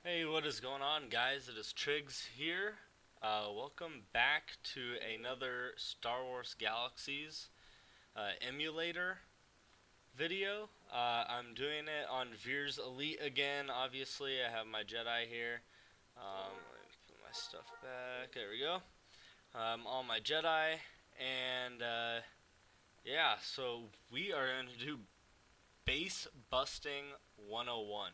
Hey, what is going on, guys? It is Trigs here. Welcome back to another Star Wars Galaxies emulator video. I'm doing it on Veer's Elite again. Obviously, I have my Jedi here. Let me put my stuff back. There we go. On my Jedi, and yeah, so we are going to do Base Busting 101.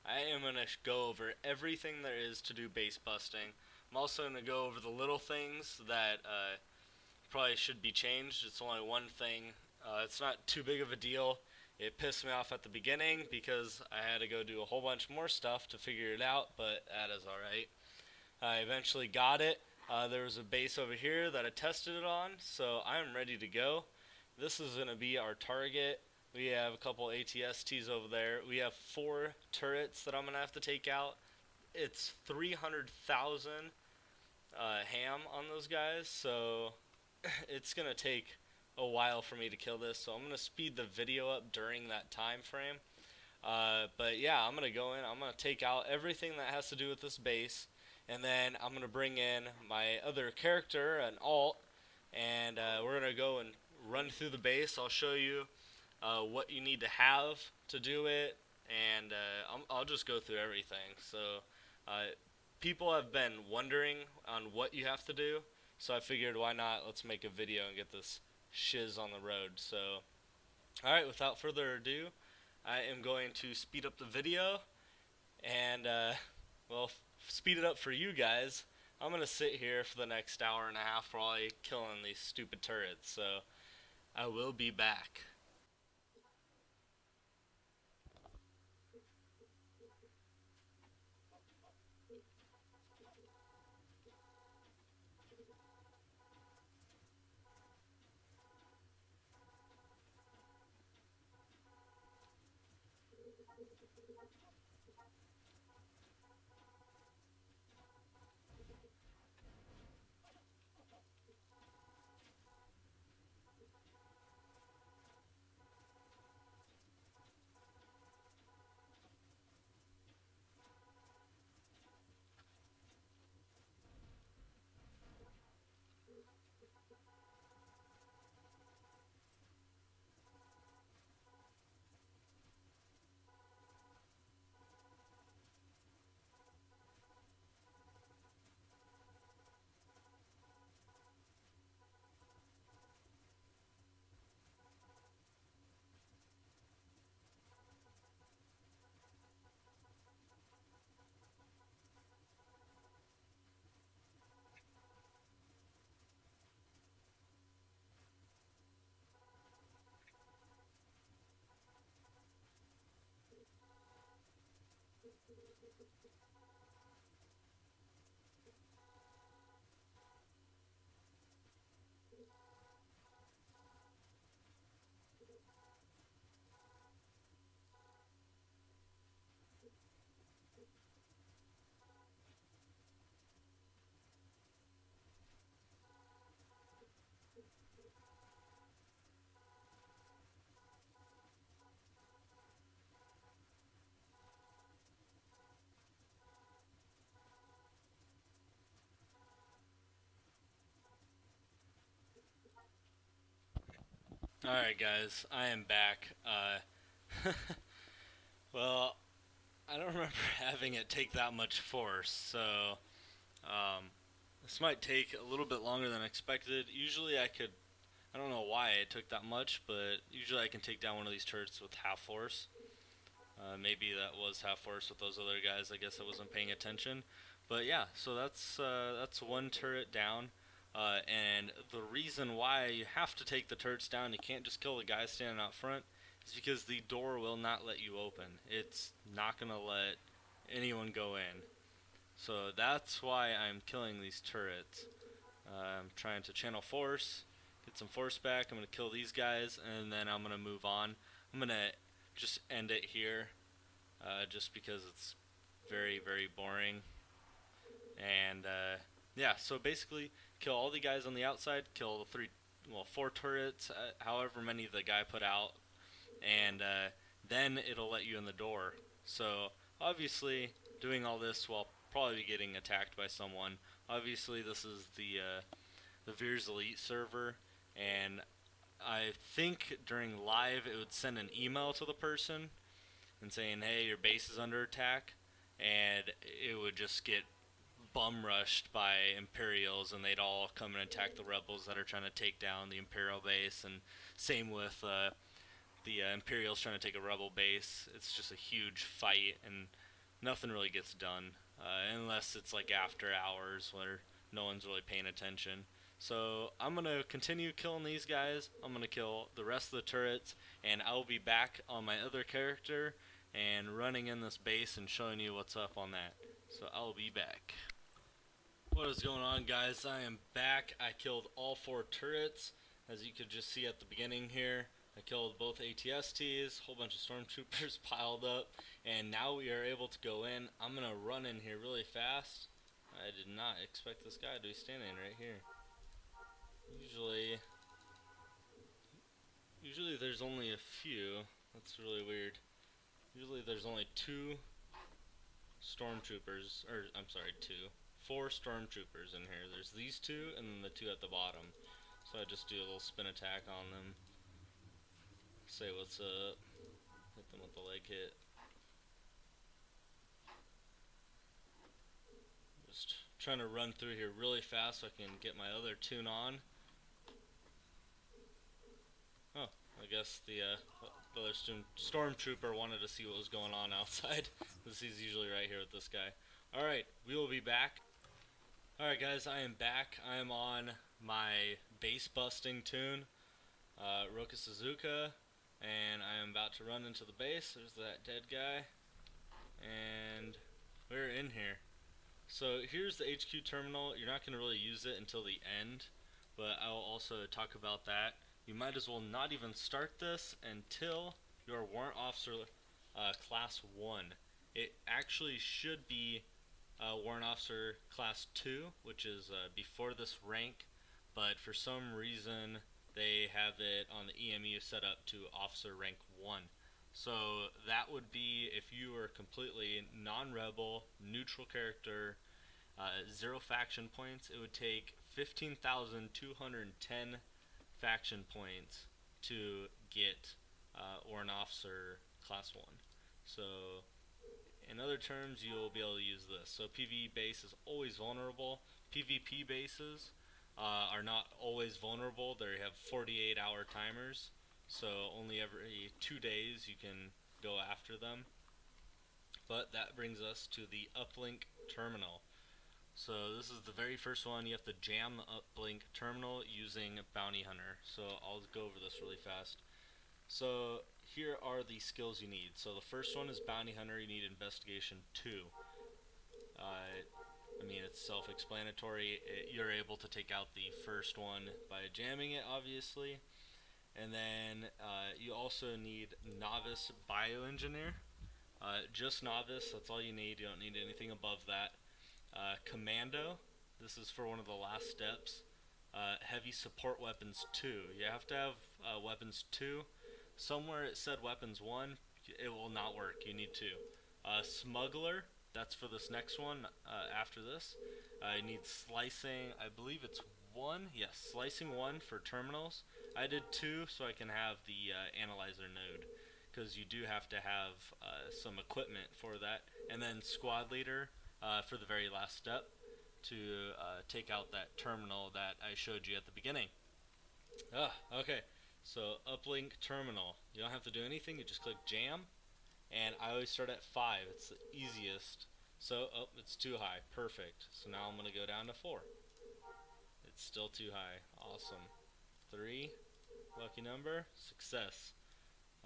I am going to go over everything there is to do base busting. I'm also going to go over the little things that probably should be changed. It's only one thing. It's not too big of a deal. It pissed me off at the beginning because I had to go do a whole bunch more stuff to figure it out, but that is alright. I eventually got it. There was a base over here that I tested it on, so I'm ready to go. This is going to be our target. We have a couple ATSTs over there. We have 4 turrets that I'm going to have to take out. It's 300,000 ham on those guys, so it's going to take a while for me to kill this. So I'm going to speed the video up during that time frame. But yeah, I'm going to go in. I'm going to take out everything that has to do with this base. And then I'm going to bring in my other character, an alt. And we're going to go and run through the base. I'll show you what you need to have to do it, and I'll just go through everything. So people have been wondering on what you have to do, so I figured why not, let's make a video and get this shiz on the road. So alright, without further ado, I am going to speed up the video and well, speed it up for you guys. I'm going to sit here for the next hour and a half while I killing these stupid turrets, so I will be back. Alright guys, I am back. Well, I don't remember having it take that much force, so this might take a little bit longer than expected. Usually I don't know why it took that much, but usually I can take down one of these turrets with half force. Maybe that was half force with those other guys, I guess I wasn't paying attention. But yeah, so that's one turret down. And the reason why you have to take the turrets down, you can't just kill the guy standing out front, is because the door will not let you open. It's not going to let anyone go in. So that's why I'm killing these turrets. I'm trying to channel force, get some force back. I'm going to kill these guys, and then I'm going to move on. I'm going to just end it here, just because it's very, very boring. And yeah, so basically kill all the guys on the outside, kill the 4 turrets, however many the guy put out, and then it'll let you in the door. So obviously doing all this while probably getting attacked by someone. Obviously, this is the Veers Elite server, and I think during live it would send an email to the person and saying, "Hey, your base is under attack," and it would just get bum rushed by Imperials, and they'd all come and attack the rebels that are trying to take down the Imperial base, and same with the Imperials trying to take a rebel base. It's just a huge fight, and nothing really gets done unless it's like after hours where no one's really paying attention. So I'm going to continue killing these guys. I'm going to kill the rest of the turrets, and I'll be back on my other character and running in this base and showing you what's up on that. So I'll be back. What is going on, guys? I am back. I killed all 4 turrets, as you could just see at the beginning here. I killed both ATSTs, a whole bunch of stormtroopers piled up, and now we are able to go in. I'm going to run in here really fast. I did not expect this guy to be standing right here. Usually there's only a few. That's really weird. Usually there's only 2 stormtroopers, or I'm sorry, 4 stormtroopers in here. There's these 2 and then the 2 at the bottom. So I just do a little spin attack on them. Say what's up. Hit them with the leg hit. Just trying to run through here really fast so I can get my other tune on. Oh, I guess the other stormtrooper wanted to see what was going on outside. This is usually right here with this guy. Alright, we will be back. Alright guys, I am back. I am on my base busting tune, Roka Suzuka, and I am about to run into the base. There's that dead guy, and we're in here. So here's the HQ terminal. You're not going to really use it until the end, but I will also talk about that. You might as well not even start this until your Warrant Officer Class 1. It actually should be Warrant Officer Class 2, which is before this rank, but for some reason they have it on the EMU set up to Officer Rank 1. So that would be if you were completely non-rebel, neutral character, 0 faction points. It would take 15,210 faction points to get Warrant Officer Class 1. So in other terms, you'll be able to use this. So PvE base is always vulnerable. PvP bases are not always vulnerable. They have 48-hour timers, so only every 2 days you can go after them. But that brings us to the Uplink Terminal. So this is the very first one. You have to jam the Uplink Terminal using Bounty Hunter. So I'll go over this really fast. So here are the skills you need. So the first one is Bounty Hunter. You need Investigation 2. I mean, it's self-explanatory. You're able to take out the first one by jamming it, obviously. And then you also need Novice Bioengineer. Just Novice, that's all you need. You don't need anything above that. Commando, this is for one of the last steps. Heavy Support Weapons 2. You have to have Weapons 2. Somewhere it said Weapons 1. It will not work. You need 2. Smuggler, that's for this next one after this. You need Slicing, I believe it's 1. Yes, Slicing 1 for terminals. I did 2 so I can have the Analyzer node, because you do have to have some equipment for that. And then Squad Leader for the very last step to take out that terminal that I showed you at the beginning. Okay, so Uplink Terminal. You don't have to do anything, you just click jam, and I always start at 5. It's the easiest. So, oh, it's too high. Perfect. So now I'm going to go down to 4. It's still too high. Awesome. 3, lucky number, success.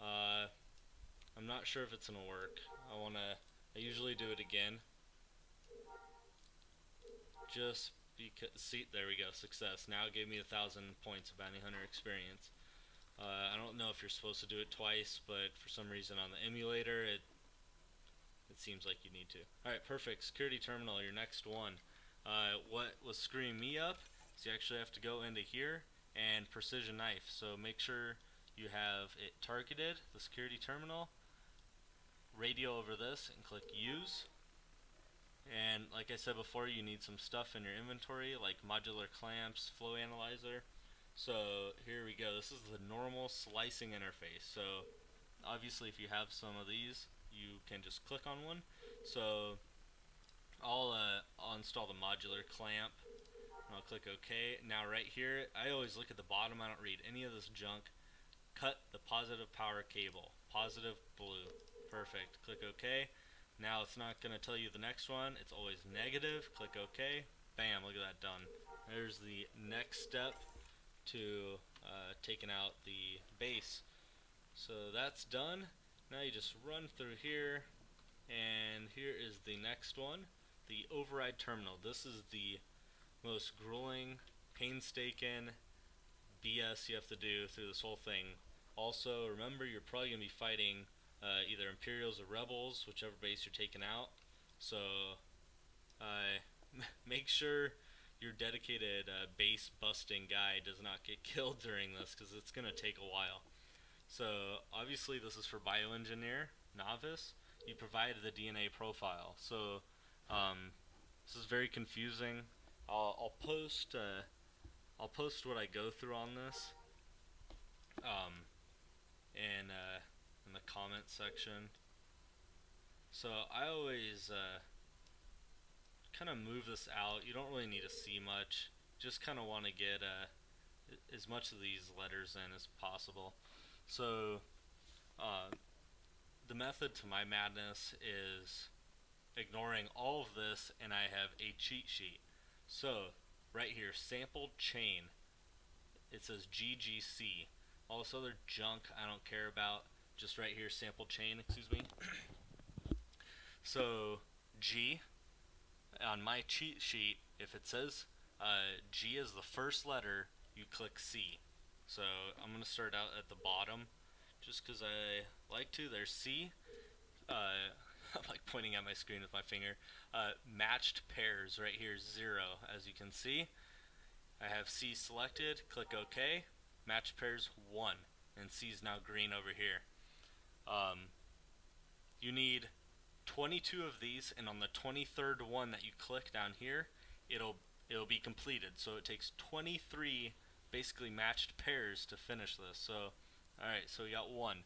I'm not sure if it's going to work. I usually do it again. Just because, see, there we go, success. Now it gave me 1,000 points of Bounty Hunter experience. I don't know if you're supposed to do it twice, but for some reason on the emulator, it seems like you need to. Alright, perfect. Security Terminal, your next one. What was screwing me up is you actually have to go into here and Precision Knife. So make sure you have it targeted, the Security Terminal, radio over this, and click Use. And like I said before, you need some stuff in your inventory like modular clamps, flow analyzer. So here we go. This is the normal slicing interface. So obviously if you have some of these, you can just click on one. So I'll install the modular clamp and I'll click OK. Now right here, I always look at the bottom. I don't read any of this junk. Cut the positive power cable. Positive blue. Perfect. Click OK. Now it's not going to tell you the next one. It's always negative. Click OK. Bam, look at that done. There's the next step to taking out the base. So that's done. Now you just run through here, and here is the next one, the override terminal. This is the most grueling, painstaking BS you have to do through this whole thing. Also, remember you're probably going to be fighting either Imperials or Rebels, whichever base you're taking out. So make sure your dedicated base busting guy does not get killed during this, because it's going to take a while. So obviously this is for bioengineer novice. You provide the DNA profile. So this is very confusing. I'll post what I go through on this in the comment section. So I always kind of move this out. You don't really need to see much. Just kind of want to get as much of these letters in as possible. So the method to my madness is ignoring all of this, and I have a cheat sheet. So right here, sampled chain, it says GGC. All this other junk I don't care about. Just right here, sample chain, excuse me. So G, on my cheat sheet, if it says G is the first letter, you click C. So I'm going to start out at the bottom just because I like to. There's C. I'm like pointing at my screen with my finger. Matched pairs right here, 0, as you can see. I have C selected, click OK. Matched pairs 1, and C is now green over here. You need 22 of these, and on the 23rd one that you click down here, it'll be completed. So it takes 23 basically matched pairs to finish this. So alright, so we got 1.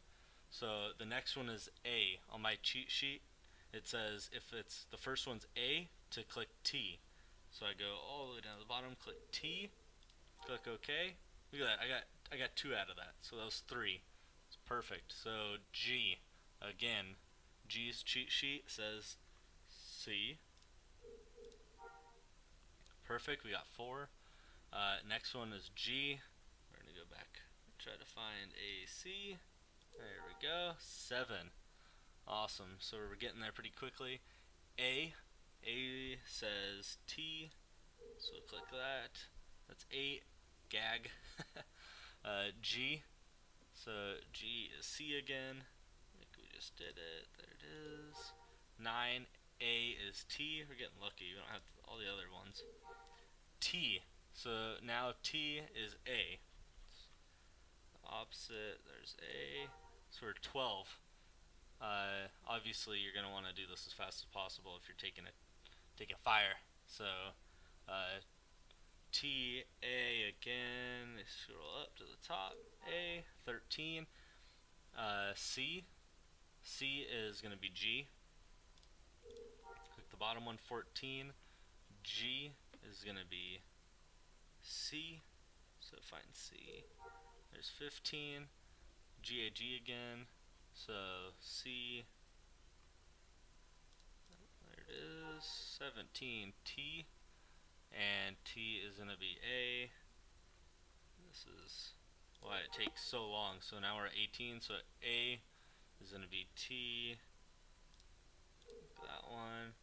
So the next one is A. On my cheat sheet, it says if it's the first one's A, to click T. So I go all the way down to the bottom, click T, click OK. Look at that, I got 2 out of that. So that was 3. It's perfect. So G, again, G's cheat sheet says C. Perfect, we got 4. Next one is G. We're going to go back and try to find a C. There we go, 7. Awesome, so we're getting there pretty quickly. A says T, so click that. That's 8. Gag. G, so G is C again. I think we just did it. There it is. 9. A is T. We're getting lucky. We don't have all the other ones. T. So now T is A. Opposite. There's A. So we're 12. Obviously, you're going to want to do this as fast as possible if you're taking fire. So T, A again. Scroll up to the top. A, 13. C. C is going to be G. Click the bottom one, 14. G is going to be C. So find C. There's 15. GAG again. So C. There it is. 17. T. And T is going to be A. This is why it takes so long. So now we're at 18. So A is going to be T. That one.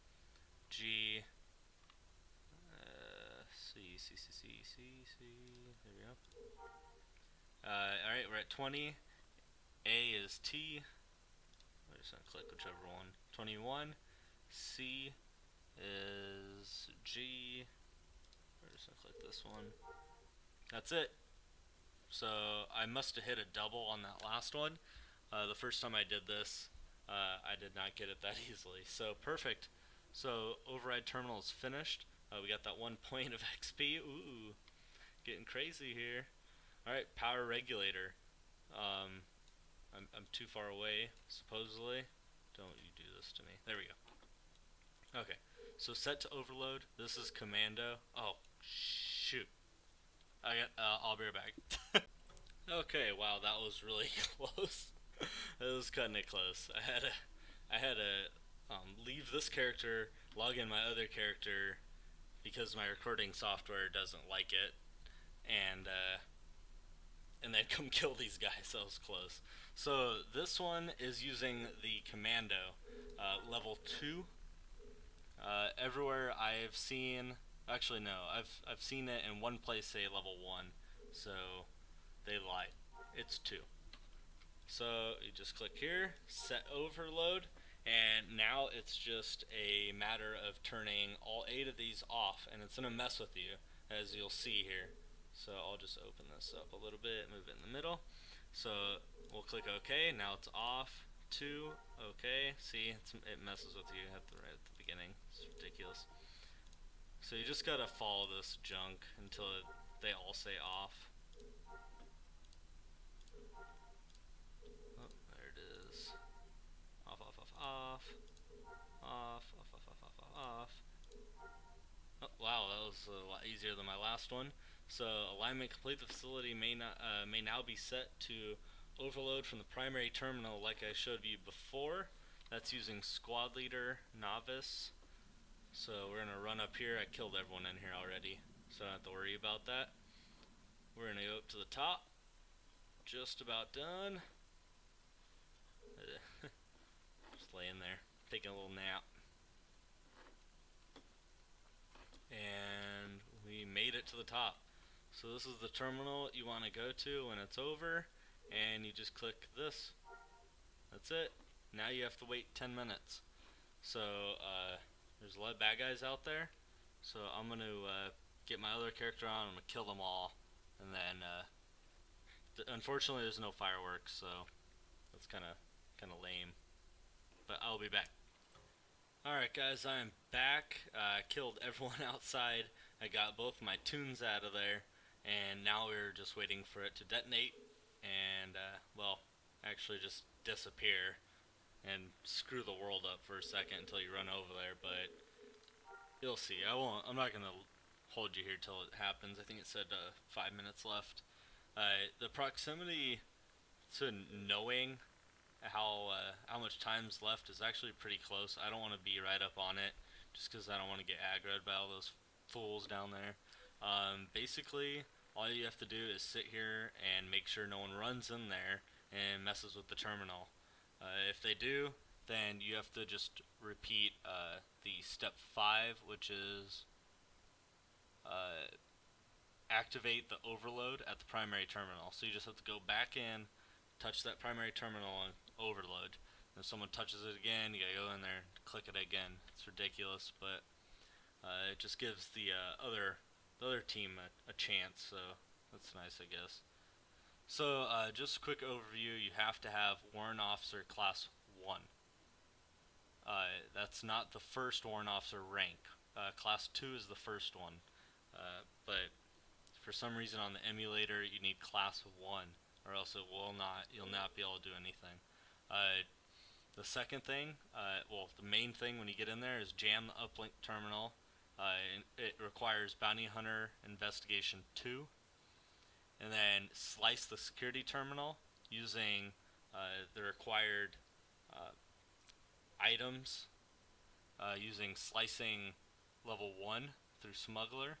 G. C. There we go. Alright, we're at 20. A is T. We're just going to click whichever one. 21. C is G. We're just going to click this one. That's it. So I must have hit a double on that last one. The first time I did this, I did not get it that easily. So perfect. So override terminal is finished. We got that 1 point of XP. Ooh, getting crazy here. Alright, power regulator. I'm too far away, supposedly. Don't you do this to me. There we go. Okay, so set to overload. This is commando. Oh, shoot. I'll be right back. Okay, wow, that was really close. It was cutting it close. I had to leave this character, log in my other character because my recording software doesn't like it, and then come kill these guys. That was close. So this one is using the commando, level 2. Everywhere I've seen, actually no, I've seen it in one place say level 1, so they lied. It's 2. So you just click here, set overload, and now it's just a matter of turning all 8 of these off, and it's going to mess with you, as you'll see here. So I'll just open this up a little bit, move it in the middle. So we'll click OK, now it's off. 2, OK, see, it messes with you right at the beginning. It's ridiculous. So you just gotta follow this junk until they all say off. Oh, there it is. Off, off, off, off. Off, off, off, off, off, off. Oh, wow, that was a lot easier than my last one. So alignment complete. The facility may now be set to overload from the primary terminal, like I showed you before. That's using squad leader novice. So we're gonna run up here. I killed everyone in here already, so I don't have to worry about that. We're gonna go up to the top. Just about done. Just laying there, taking a little nap. And we made it to the top. So this is the terminal you want to go to when it's over, and you just click this. That's it. Now you have to wait 10 minutes. So there's a lot of bad guys out there, so I'm going to get my other character on. I'm going to kill them all, and then unfortunately there's no fireworks, so that's kind of lame, but I'll be back. Alright guys, I am back. I killed everyone outside. I got both my tunes out of there, and now we're just waiting for it to detonate and, well, actually just disappear and screw the world up for a second until you run over there, but you'll see. I'm not going to hold you here till it happens. I think it said 5 minutes left. The proximity to knowing how much time's left is actually pretty close. I don't want to be right up on it just because I don't want to get aggroed by all those fools down there. Basically, all you have to do is sit here and make sure no one runs in there and messes with the terminal. If they do, then you have to just repeat the step 5, which is activate the overload at the primary terminal. So you just have to go back in, touch that primary terminal, and overload. If someone touches it again, you gotta go in there and click it again. It's ridiculous, but it just gives the other team a chance, so that's nice, I guess. So just a quick overview. You have to have Warrant Officer Class 1. That's not the first Warrant Officer rank. Class 2 is the first one, but for some reason on the emulator you need Class 1, or else you'll not be able to do anything. The second thing, well, the main thing when you get in there is jam the Uplink Terminal. It requires Bounty Hunter Investigation 2. And then slice the security terminal using the required items, using slicing level 1 through Smuggler.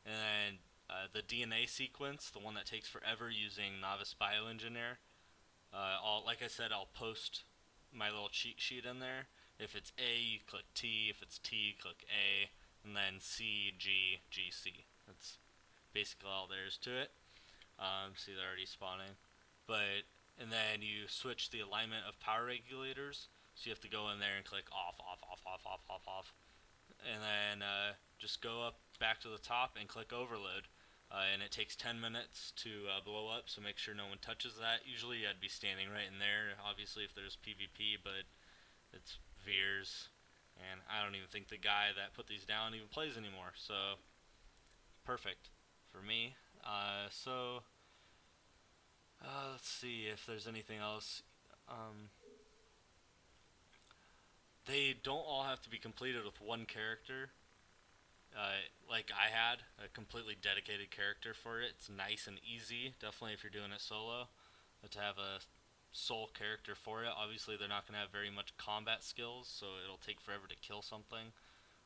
And then the DNA sequence, the one that takes forever, using Novice Bioengineer. Like I said, I'll post my little cheat sheet in there. If it's A, you click T. If it's T, click A. And then C, G, G, C. That's basically all there is to it. See, they're already spawning. And then you switch the alignment of power regulators. So you have to go in there and click off, off, off, off, off, off, off. And then just go up back to the top and click overload. And it takes 10 minutes to blow up, so make sure no one touches that. Usually I'd be standing right in there, obviously, if there's PvP, but it's Veers. and I don't even think the guy that put these down even plays anymore, so perfect for me. Let's see if there's anything else. They don't all have to be completed with one character. Like I had a completely dedicated character for it. It's nice and easy, definitely if you're doing it solo, to have a sole character for it. Obviously, they're not going to have very much combat skills, so it'll take forever to kill something,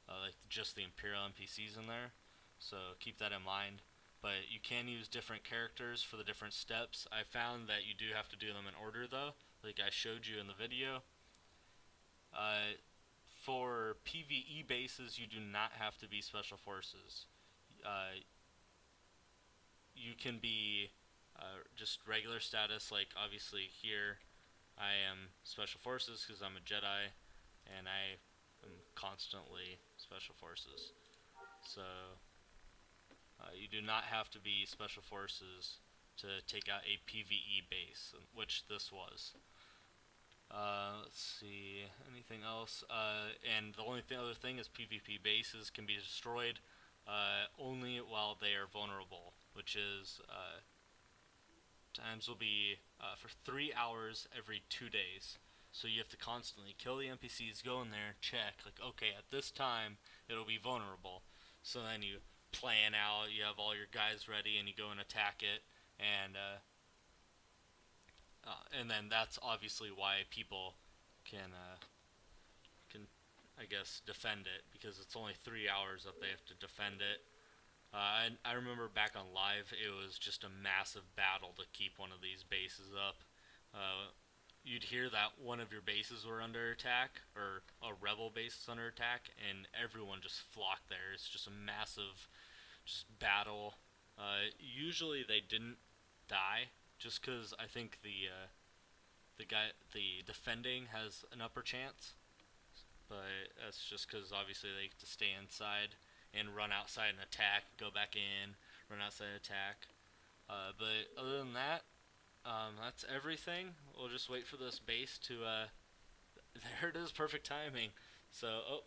like just the Imperial NPCs in there. So keep that in mind. But you can use different characters for the different steps. I found that you do have to do them in order, though, like I showed you in the video. For PvE bases, you do not have to be Special Forces. You can be just regular status, like obviously here I am Special Forces because I'm a Jedi, and I am constantly Special Forces. So you do not have to be Special Forces to take out a PvE base, which this was. Let's see, anything else? And the only other thing is PvP bases can be destroyed only while they are vulnerable, which is times will be for 3 hours every 2 days. So you have to constantly kill the NPCs, go in there, check, like, okay, at this time it'll be vulnerable. So then you plan out, you have all your guys ready, and you go and attack it, and then that's obviously why people can I guess defend it, because it's only 3 hours that they have to defend it. I remember back on live, it was just a massive battle to keep one of these bases up. You'd hear that one of your bases were under attack, or a rebel base is under attack, and everyone just flocked there. It's just a massive just battle. Usually they didn't die, just because I think the defending has an upper chance, but that's just because obviously they get to stay inside and run outside and attack, go back in, run outside and attack. But other than that, that's everything. We'll just wait for this base to, there it is, perfect timing. So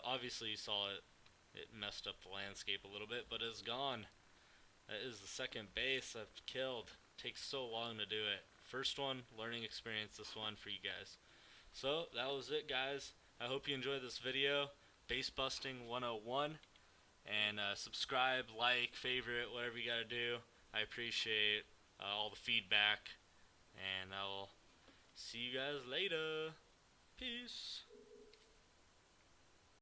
obviously you saw it messed up the landscape a little bit, but it's gone. That is the second base I've killed. Takes so long to do it. First one, learning experience, this one for you guys. So that was it, guys. I hope you enjoyed this video, Base Busting 101, and subscribe, like, favorite, whatever you gotta do. I appreciate all the feedback, and I will see you guys later. Peace.